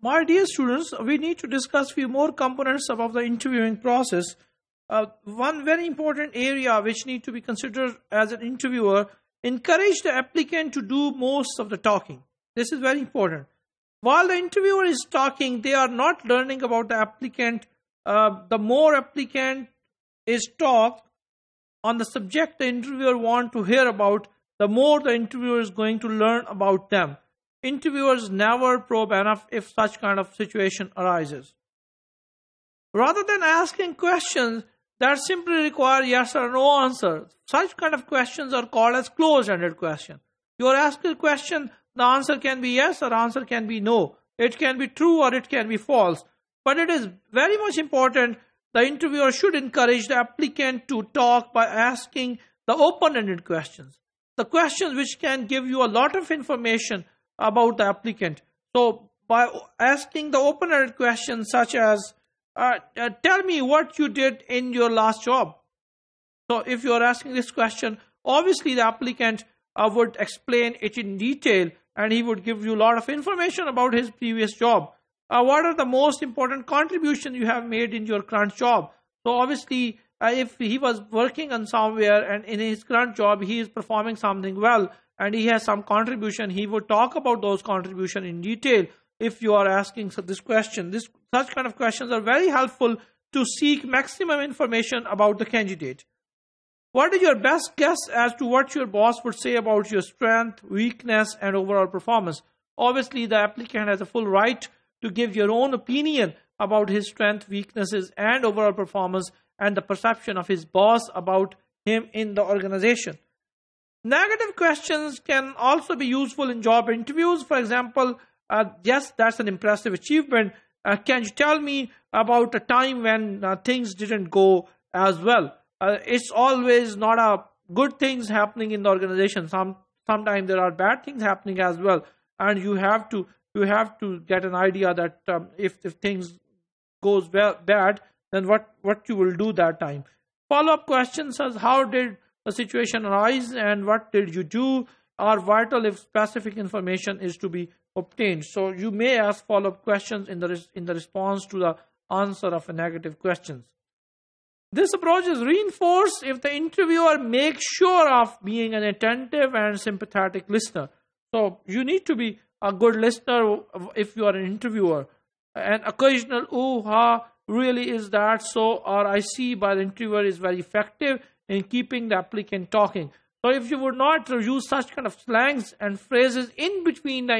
My dear students, we need to discuss few more components of the interviewing process. One very important area which need to be considered as an interviewer, encourage the applicant to do most of the talking. This is very important. While the interviewer is talking, they are not learning about the applicant. The more applicant is talk on the subject the interviewer want to hear about, the more the interviewer is going to learn about them. Interviewers never probe enough if such kind of situation arises. Rather than asking questions that simply require yes or no answer, such kind of questions are called as closed-ended questions. You are asking a question, the answer can be yes or answer can be no. It can be true or it can be false. But it is very much important the interviewer should encourage the applicant to talk by asking the open-ended questions. The questions which can give you a lot of information about the applicant. So by asking the open-ended questions such as, tell me what you did in your last job. So if you are asking this question, obviously the applicant would explain it in detail and he would give you a lot of information about his previous job. What are the most important contributions you have made in your current job? So obviously if he was working on somewhere and in his current job he is performing something well and he has some contribution, he would talk about those contributions in detail. If you are asking this question, such kind of questions are very helpful to seek maximum information about the candidate. What is your best guess as to what your boss would say about your strength, weakness, and overall performance? Obviously, the applicant has a full right to give your own opinion about his strength, weaknesses, and overall performance and the perception of his boss about him in the organization. Negative questions can also be useful in job interviews. For example, yes, that's an impressive achievement. Can you tell me about a time when things didn't go as well? It's always not a good things happening in the organization. Sometimes there are bad things happening as well, and you have to get an idea that if things goes bad, then what you will do that time. Follow-up questions as how did the situation arise and what did you do are vital if specific information is to be obtained. So you may ask follow-up questions in the response to the answer of a negative questions. This approach is reinforced if the interviewer makes sure of being an attentive and sympathetic listener. So you need to be a good listener if you are an interviewer. An occasional "oh, ha, really is that so?" or "I see" by the interviewer is very effective in keeping the applicant talking. So if you would not use such kind of slangs and phrases in between the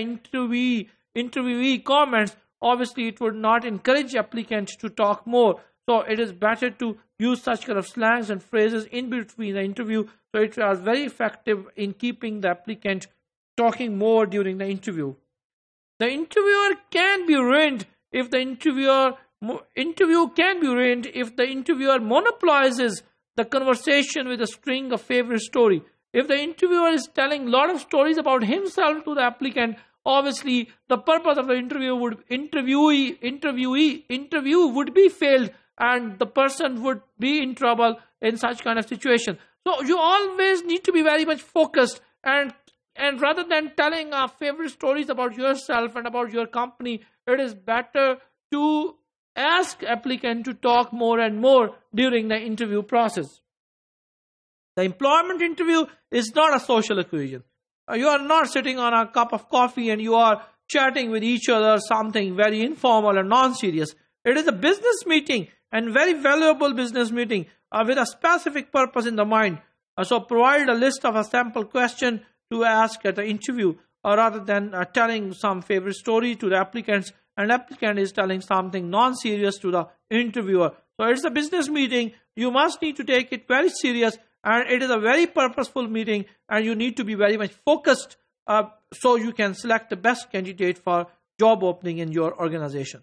interviewee comments, obviously it would not encourage applicants to talk more. So it is better to use such kind of slangs and phrases in between the interview. So it was very effective in keeping the applicant talking more during the interview. The interviewer can be ruined if the interview can be ruined if the interviewer monopolizes the conversation with a string of favorite story. If the interviewer is telling a lot of stories about himself to the applicant, obviously the purpose of the interview would be failed and the person would be in trouble in such kind of situation. So you always need to be very much focused and rather than telling favorite stories about yourself and about your company, it is better to ask applicant to talk more and more during the interview process. The employment interview is not a social occasion. You are not sitting on a cup of coffee and you are chatting with each other, something very informal and non-serious. It is a business meeting and very valuable business meeting with a specific purpose in the mind. So provide a list of a sample question to ask at the interview rather than telling some favorite story to the applicants and applicant is telling something non-serious to the interviewer. So it's a business meeting. You must need to take it very serious and it is a very purposeful meeting and you need to be very much focused so you can select the best candidate for job opening in your organization.